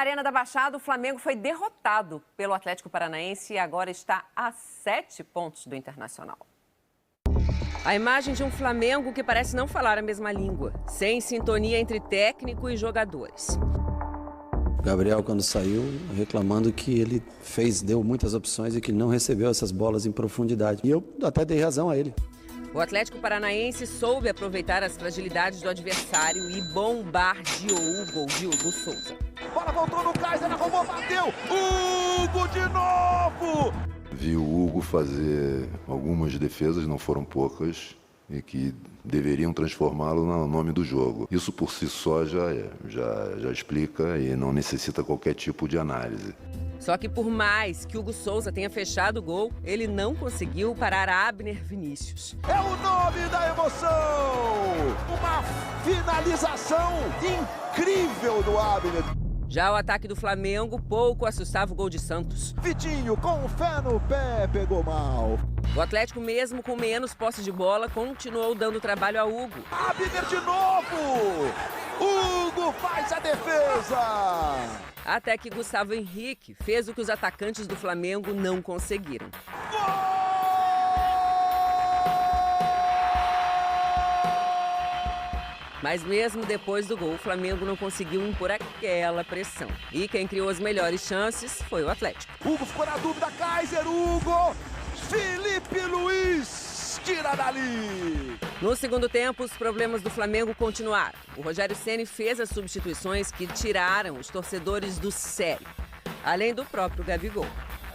Arena da Baixada, o Flamengo foi derrotado pelo Atlético Paranaense e agora está a 7 pontos do Internacional. A imagem de um Flamengo que parece não falar a mesma língua, sem sintonia entre técnico e jogadores. O Gabriel, quando saiu, reclamando que ele deu muitas opções e que não recebeu essas bolas em profundidade. E eu até dei razão a ele. O Atlético Paranaense soube aproveitar as fragilidades do adversário e bombardeou o gol de Hugo Souza. Bola voltou no Kaiser, arrumou, bateu! Hugo de novo! Vi o Hugo fazer algumas defesas, não foram poucas, e que deveriam transformá-lo no nome do jogo. Isso por si só já explica e não necessita qualquer tipo de análise. Só que por mais que Hugo Souza tenha fechado o gol, ele não conseguiu parar Abner Vinícius. É o nome da emoção! Uma finalização incrível do Abner. Já o ataque do Flamengo pouco assustava o gol de Santos. Vitinho, com fé no pé, pegou mal. O Atlético, mesmo com menos posse de bola, continuou dando trabalho a Hugo. Abner de novo! Hugo faz a defesa! Até que Gustavo Henrique fez o que os atacantes do Flamengo não conseguiram. Gol! Mas mesmo depois do gol, o Flamengo não conseguiu impor aquela pressão. E quem criou as melhores chances foi o Atlético. Hugo ficou na dúvida, Kaiser, Hugo, Felipe Luiz, tira dali! No segundo tempo, os problemas do Flamengo continuaram. O Rogério Ceni fez as substituições que tiraram os torcedores do sério, além do próprio Gabigol.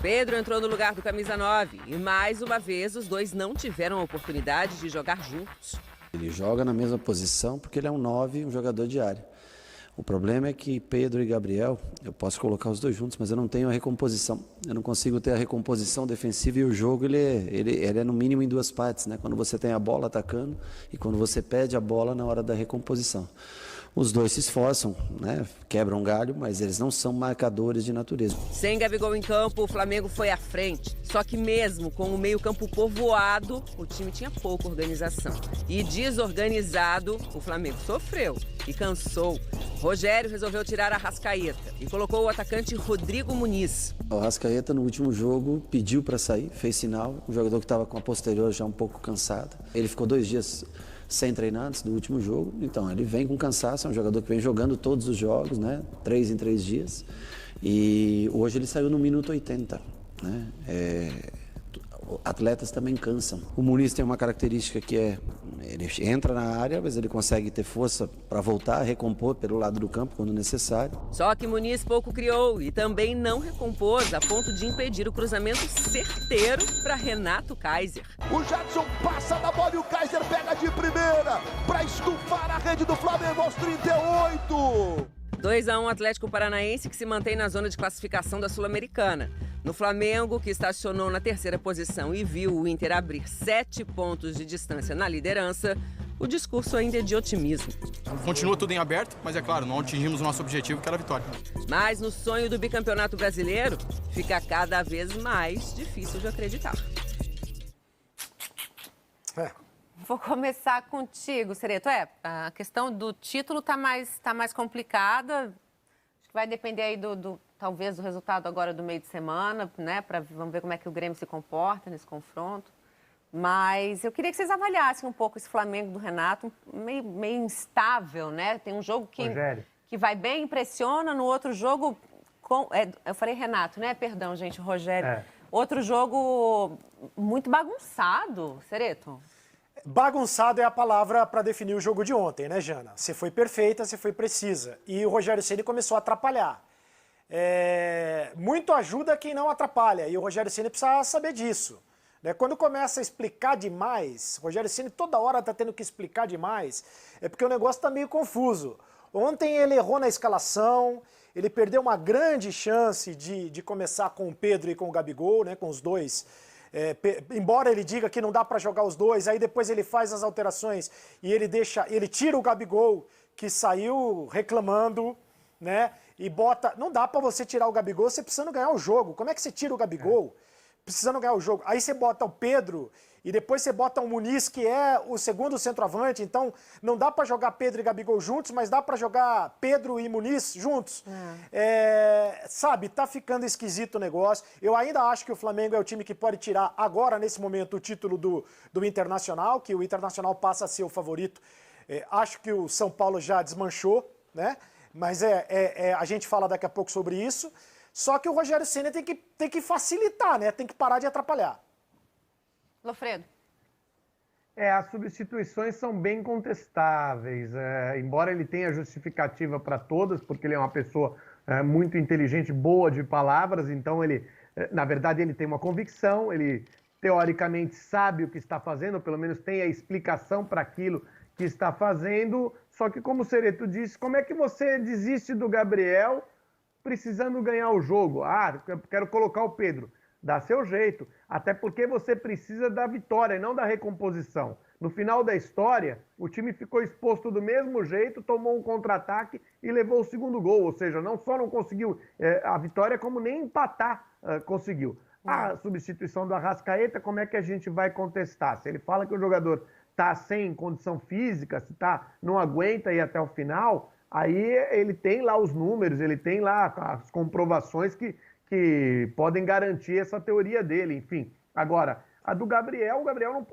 Pedro entrou no lugar do camisa 9 e mais uma vez os dois não tiveram a oportunidade de jogar juntos. Ele joga na mesma posição porque ele é um 9, um jogador de área. O problema é que Pedro e Gabriel, eu posso colocar os dois juntos, mas eu não tenho a recomposição. Eu não consigo ter a recomposição defensiva e o jogo ele é no mínimo em duas partes, né? Quando você tem a bola atacando e quando você perde a bola na hora da recomposição. Os dois se esforçam, né? Quebram galho, mas eles não são marcadores de natureza. Sem Gabigol em campo, o Flamengo foi à frente. Só que mesmo com o meio-campo povoado, o time tinha pouca organização. E desorganizado, o Flamengo sofreu e cansou. Rogério resolveu tirar a Arrascaeta e colocou o atacante Rodrigo Muniz. O Arrascaeta no último jogo pediu para sair, fez sinal. Um jogador que estava com a posterior já um pouco cansado. Ele ficou 2 dias sem treinar antes do último jogo, então ele vem com cansaço, é um jogador que vem jogando todos os jogos, né? 3 em 3 dias, e hoje ele saiu no minuto 80, né? Atletas também cansam. O Muniz tem uma característica que ele entra na área, mas ele consegue ter força para voltar, recompor pelo lado do campo quando necessário. Só que Muniz pouco criou e também não recompôs a ponto de impedir o cruzamento certeiro para Renato Kaiser. O Jadson passa na bola e o Kaiser pega de primeira para estufar a rede do Flamengo aos 38. 2-1 Atlético Paranaense, que se mantém na zona de classificação da Sul-Americana. No Flamengo, que estacionou na 3ª posição e viu o Inter abrir 7 pontos de distância na liderança, o discurso ainda é de otimismo. Continua tudo em aberto, mas é claro, não atingimos o nosso objetivo, que era a vitória. Mas no sonho do bicampeonato brasileiro, fica cada vez mais difícil de acreditar. Vou começar contigo, Cereto. A questão do título tá mais complicada. Acho que vai depender aí talvez do resultado agora do meio de semana, né? Vamos ver como é que o Grêmio se comporta nesse confronto. Mas eu queria que vocês avaliassem um pouco esse Flamengo do Renato, meio instável, né? Tem um jogo que vai bem, impressiona, no outro jogo... eu falei Renato, né? Perdão, gente, Rogério. Outro jogo muito bagunçado, Cereto. Bagunçado é a palavra para definir o jogo de ontem, né, Jana? Você foi perfeita, você foi precisa. E o Rogério Ceni começou a atrapalhar. Muito ajuda quem não atrapalha, e o Rogério Ceni precisa saber disso. Né? Quando começa a explicar demais, o Rogério Ceni toda hora está tendo que explicar demais, é porque o negócio está meio confuso. Ontem ele errou na escalação, ele perdeu uma grande chance de começar com o Pedro e com o Gabigol, né, com os dois. Embora ele diga que não dá para jogar os dois, aí depois ele faz as alterações e ele tira o Gabigol, que saiu reclamando, né? E bota... Não dá para você tirar o Gabigol, você precisando ganhar o jogo. Como é que você tira o Gabigol? precisando ganhar o jogo. Aí você bota o Pedro e depois você bota o Muniz, que é o segundo centroavante. Então, não dá para jogar Pedro e Gabigol juntos, mas dá para jogar Pedro e Muniz juntos. Sabe, tá ficando esquisito o negócio. Eu ainda acho que o Flamengo é o time que pode tirar agora, nesse momento, o título do Internacional, que o Internacional passa a ser o favorito. Acho que o São Paulo já desmanchou, né? Mas a gente fala daqui a pouco sobre isso. Só que o Rogério Ceni tem que facilitar, né? Tem que parar de atrapalhar. Lofredo. As substituições são bem contestáveis. Embora ele tenha justificativa para todas, porque ele é uma pessoa muito inteligente, boa de palavras, então ele, na verdade, ele tem uma convicção, ele teoricamente sabe o que está fazendo, ou pelo menos tem a explicação para aquilo que está fazendo. Só que, como o Cereto disse, como é que você desiste do Gabriel precisando ganhar o jogo? Eu quero colocar o Pedro. Dá seu jeito, até porque você precisa da vitória e não da recomposição. No final da história, o time ficou exposto do mesmo jeito, tomou um contra-ataque e levou o segundo gol. Ou seja, não só não conseguiu a vitória, como nem empatar conseguiu. A substituição do Arrascaeta, como é que a gente vai contestar? Se ele fala que o jogador está sem condição física, se não aguenta ir até o final, aí ele tem lá os números, ele tem lá as comprovações que podem garantir essa teoria dele, enfim. Agora, a do Gabriel,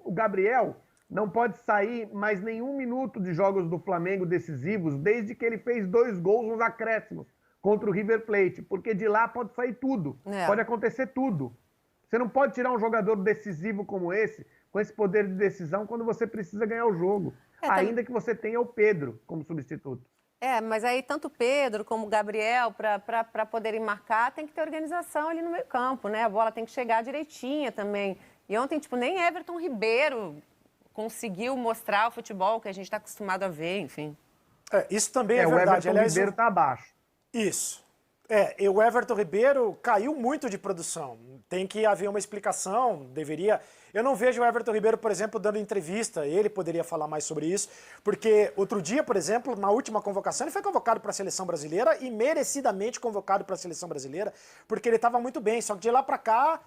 o Gabriel não pode sair mais nenhum minuto de jogos do Flamengo decisivos desde que ele fez 2 gols nos acréscimos contra o River Plate, porque de lá pode sair tudo, pode acontecer tudo. Você não pode tirar um jogador decisivo como esse, com esse poder de decisão, quando você precisa ganhar o jogo, ainda que você tenha o Pedro como substituto. Mas aí tanto o Pedro como o Gabriel, para poderem marcar, tem que ter organização ali no meio campo, né? A bola tem que chegar direitinha também. E ontem, nem Everton Ribeiro conseguiu mostrar o futebol que a gente está acostumado a ver, enfim. Isso também é verdade. O Everton Ribeiro está abaixo. Isso. E o Everton Ribeiro caiu muito de produção. Tem que haver uma explicação, deveria... Eu não vejo o Everton Ribeiro, por exemplo, dando entrevista, ele poderia falar mais sobre isso, porque outro dia, por exemplo, na última convocação, ele foi convocado para a Seleção Brasileira e merecidamente convocado para a Seleção Brasileira, porque ele estava muito bem, só que de lá para cá,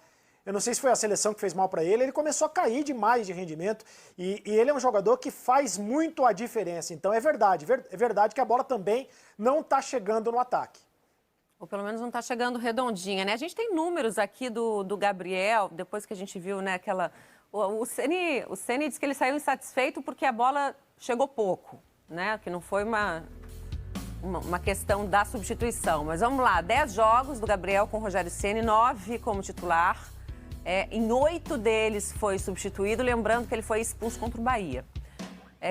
eu não sei se foi a seleção que fez mal para ele começou a cair demais de rendimento, e ele é um jogador que faz muito a diferença, então é verdade que a bola também não está chegando no ataque. Ou pelo menos não está chegando redondinha, né? A gente tem números aqui do Gabriel, depois que a gente viu, né, o Ceni disse que ele saiu insatisfeito porque a bola chegou pouco, né? Que não foi uma questão da substituição. Mas vamos lá, 10 jogos do Gabriel com o Rogério Ceni, 9 como titular. Em 8 deles foi substituído, lembrando que ele foi expulso contra o Bahia.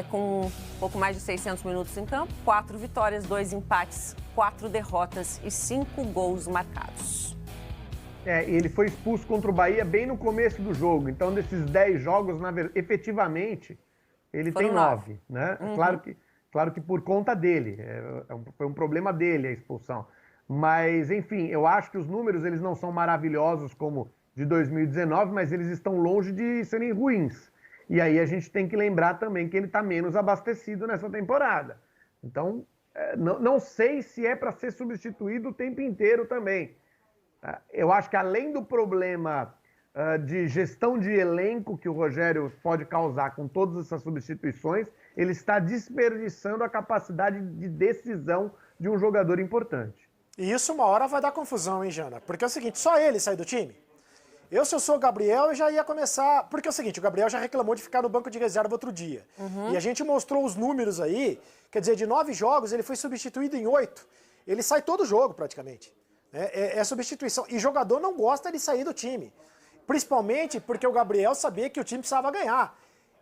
Com um pouco mais de 600 minutos em campo, 4 vitórias, 2 empates, 4 derrotas e 5 gols marcados. Ele foi expulso contra o Bahia bem no começo do jogo. Então, desses 10 jogos, efetivamente, ele tem 9. Né? Uhum. Claro que por conta dele. Foi um problema dele a expulsão. Mas, enfim, eu acho que os números eles não são maravilhosos como de 2019, mas eles estão longe de serem ruins. E aí a gente tem que lembrar também que ele está menos abastecido nessa temporada. Então, não sei se é para ser substituído o tempo inteiro também. Eu acho que além do problema de gestão de elenco que o Rogério pode causar com todas essas substituições, ele está desperdiçando a capacidade de decisão de um jogador importante. E isso uma hora vai dar confusão, hein, Jana? Porque é o seguinte, só ele sai do time? Se eu sou o Gabriel, eu já ia começar... Porque é o seguinte, o Gabriel já reclamou de ficar no banco de reserva outro dia. Uhum. E a gente mostrou os números aí, quer dizer, de 9 jogos, ele foi substituído em 8. Ele sai todo jogo, praticamente. É substituição. E jogador não gosta de sair do time. Principalmente porque o Gabriel sabia que o time precisava ganhar.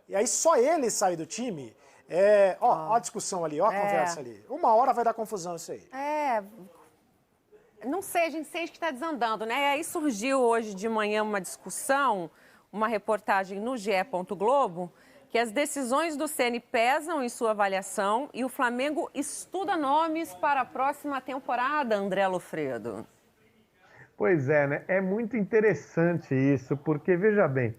E aí só ele sair do time... Ó a discussão ali, ó a conversa ali. Uma hora vai dar confusão isso aí. Não sei, a gente sente que está desandando, né? E aí surgiu hoje de manhã uma discussão, uma reportagem no GE. Globo, que as decisões do Ceni pesam em sua avaliação e o Flamengo estuda nomes para a próxima temporada, André Lofredo. Pois é, né? É muito interessante isso, porque, veja bem,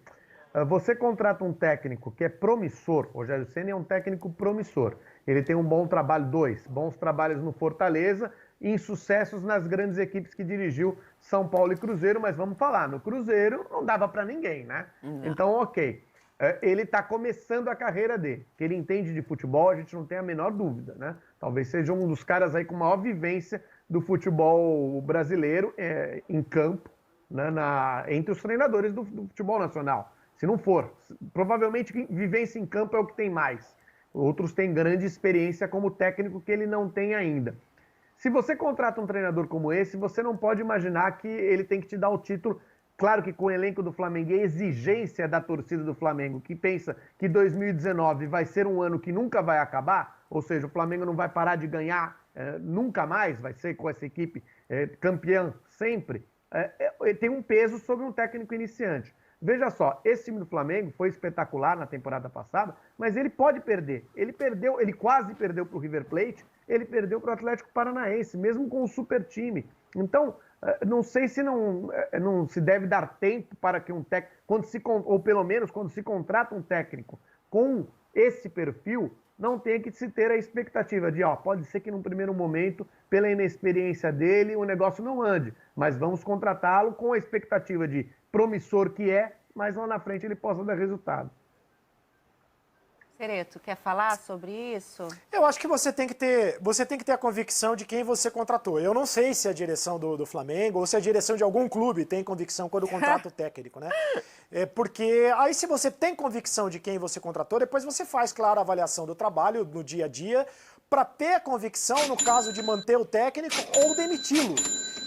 você contrata um técnico que é promissor, o Rogério Ceni é um técnico promissor, ele tem um bom trabalho, 2 bons trabalhos no Fortaleza insucessos nas grandes equipes que dirigiu, São Paulo e Cruzeiro, mas vamos falar, no Cruzeiro não dava para ninguém, né? Então, ok. Ele está começando a carreira dele, que ele entende de futebol, a gente não tem a menor dúvida, né? Talvez seja um dos caras aí com maior vivência do futebol brasileiro em campo, né, entre os treinadores do futebol nacional. Se não for, provavelmente vivência em campo é o que tem mais. Outros têm grande experiência como técnico que ele não tem ainda. Se você contrata um treinador como esse, você não pode imaginar que ele tem que te dar o título. Claro que com o elenco do Flamengo e a exigência da torcida do Flamengo, que pensa que 2019 vai ser um ano que nunca vai acabar, ou seja, o Flamengo não vai parar de ganhar nunca mais, vai ser com essa equipe campeã sempre, tem um peso sobre um técnico iniciante. Veja só, esse time do Flamengo foi espetacular na temporada passada, mas ele pode perder. Ele quase perdeu para o River Plate, ele perdeu para o Atlético Paranaense, mesmo com o super time. Então, não sei se não se deve dar tempo para que um técnico, ou pelo menos quando se contrata um técnico com esse perfil, não tenha que se ter a expectativa de, pode ser que num primeiro momento, pela inexperiência dele, o negócio não ande, mas vamos contratá-lo com a expectativa de promissor que mas lá na frente ele possa dar resultado. Cereto, quer falar sobre isso? Eu acho que você tem que ter a convicção de quem você contratou. Eu não sei se a direção do Flamengo ou se a direção de algum clube tem convicção quando contrata o técnico, né? Porque aí se você tem convicção de quem você contratou, depois você faz, claro, a avaliação do trabalho no dia a dia para ter a convicção no caso de manter o técnico ou demiti-lo.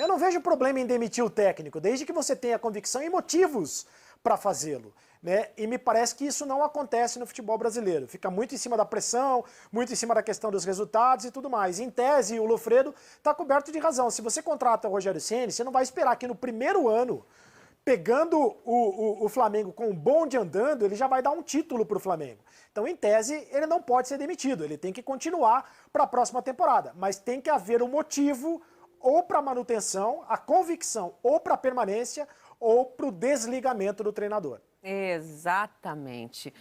Eu não vejo problema em demitir o técnico, desde que você tenha convicção e motivos para fazê-lo. Né? E me parece que isso não acontece no futebol brasileiro. Fica muito em cima da pressão, muito em cima da questão dos resultados e tudo mais. Em tese, o Loffredo está coberto de razão. Se você contrata o Rogério Ceni, você não vai esperar que no primeiro ano, pegando o Flamengo com o bonde andando, ele já vai dar um título para o Flamengo. Então, em tese, ele não pode ser demitido. Ele tem que continuar para a próxima temporada. Mas tem que haver um motivo ou para manutenção, a convicção, ou para permanência, ou para o desligamento do treinador. Exatamente.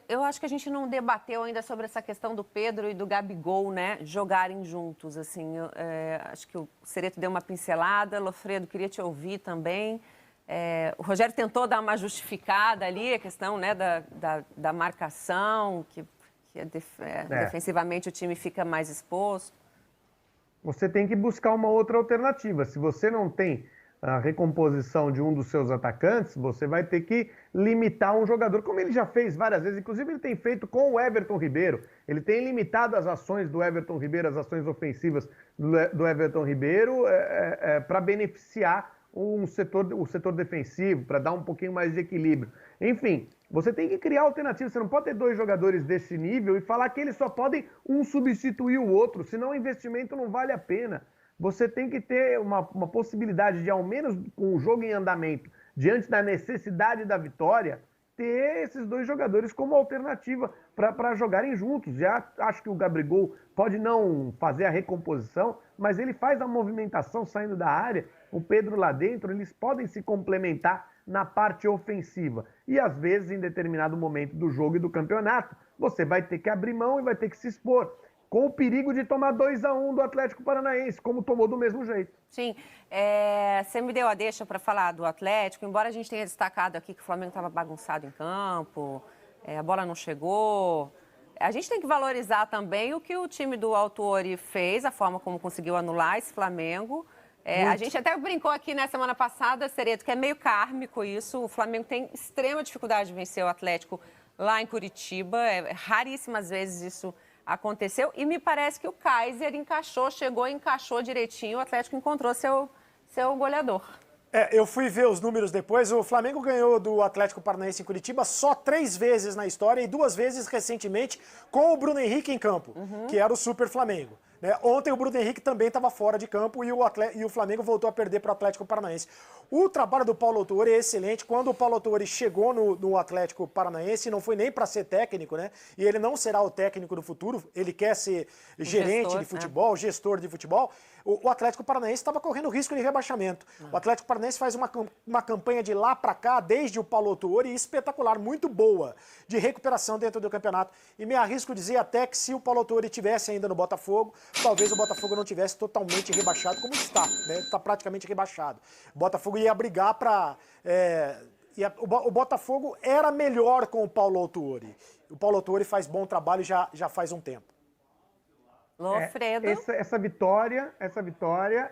Eu acho que a gente não debateu ainda sobre essa questão do Pedro e do Gabigol, né, jogarem juntos. Assim, acho que o Cereto deu uma pincelada, Loffredo, queria te ouvir também. O Rogério tentou dar uma justificada ali, a questão, né, da marcação, que defensivamente o time fica mais exposto. Você tem que buscar uma outra alternativa. Se você não tem a recomposição de um dos seus atacantes, você vai ter que limitar um jogador, como ele já fez várias vezes, inclusive ele tem feito com o Everton Ribeiro. Ele tem limitado as ações do Everton Ribeiro, as ações ofensivas do Everton Ribeiro, para beneficiar o setor defensivo, para dar um pouquinho mais de equilíbrio. Enfim, você tem que criar alternativas. Você não pode ter dois jogadores desse nível e falar que eles só podem um substituir o outro, senão o investimento não vale a pena. Você tem que ter uma possibilidade de, ao menos com o jogo em andamento, diante da necessidade da vitória, ter esses dois jogadores como alternativa para jogarem juntos. Já acho que o Gabigol pode não fazer a recomposição, mas ele faz a movimentação saindo da área. O Pedro lá dentro, eles podem se complementar na parte ofensiva. E às vezes, em determinado momento do jogo e do campeonato, você vai ter que abrir mão e vai ter que se expor, com o perigo de tomar 2-1 do Atlético Paranaense, como tomou do mesmo jeito. Sim, você me deu a deixa para falar do Atlético, embora a gente tenha destacado aqui que o Flamengo estava bagunçado em campo, a bola não chegou. A gente tem que valorizar também o que o time do Autuori fez, a forma como conseguiu anular esse Flamengo. A gente até brincou aqui na semana passada, Cereto, que é meio kármico isso. O Flamengo tem extrema dificuldade de vencer o Atlético lá em Curitiba. Raríssimas vezes isso aconteceu. E me parece que o Kaiser encaixou direitinho. O Atlético encontrou seu goleador. Eu fui ver os números depois. O Flamengo ganhou do Atlético Paranaense em Curitiba só 3 vezes na história e 2 vezes recentemente com o Bruno Henrique em campo, que era o Super Flamengo. Ontem o Bruno Henrique também estava fora de campo e o Flamengo voltou a perder para o Atlético Paranaense. O trabalho do Paulo Autuori é excelente. Quando o Paulo Autuori chegou no Atlético Paranaense, não foi nem para ser técnico, né? E ele não será o técnico do futuro, ele quer ser gerente de futebol, gestor de futebol. O Atlético Paranaense estava correndo risco de rebaixamento. O Atlético Paranaense faz uma campanha de lá para cá, desde o Paulo Autuori, espetacular, muito boa, de recuperação dentro do campeonato. E me arrisco dizer até que se o Paulo Autuori estivesse ainda no Botafogo, talvez o Botafogo não tivesse totalmente rebaixado, como está, né? Está praticamente rebaixado. O Botafogo ia brigar para... O Botafogo era melhor com o Paulo Autuori. O Paulo Autuori faz bom trabalho já faz um tempo. Lofredo. Essa vitória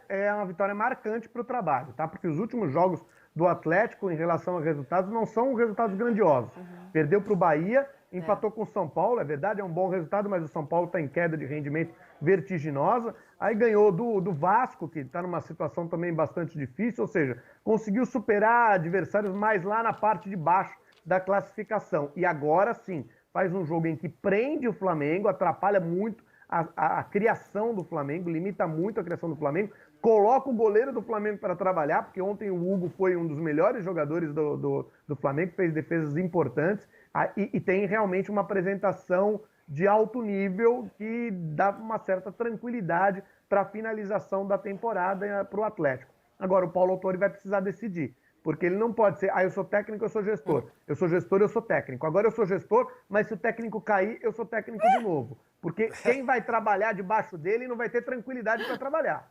é uma vitória marcante para o trabalho, tá? Porque os últimos jogos do Atlético em relação a resultados não são resultados grandiosos. Perdeu para o Bahia, empatou com o São Paulo, é verdade, é um bom resultado, mas o São Paulo está em queda de rendimento vertiginosa. Aí ganhou do Vasco, que está numa situação também bastante difícil, ou seja, conseguiu superar adversários mais lá na parte de baixo da classificação. E agora sim, faz um jogo em que prende o Flamengo, atrapalha muito a criação do Flamengo, limita muito a criação do Flamengo, coloca o goleiro do Flamengo para trabalhar, porque ontem o Hugo foi um dos melhores jogadores do Flamengo, fez defesas importantes, e tem realmente uma apresentação de alto nível que dá uma certa tranquilidade para a finalização da temporada para o Atlético. Agora, o Paulo Autuori vai precisar decidir, porque ele não pode ser, eu sou técnico, eu sou gestor. Eu sou gestor, eu sou técnico. Agora eu sou gestor, mas se o técnico cair, eu sou técnico de novo. Porque quem vai trabalhar debaixo dele não vai ter tranquilidade para trabalhar.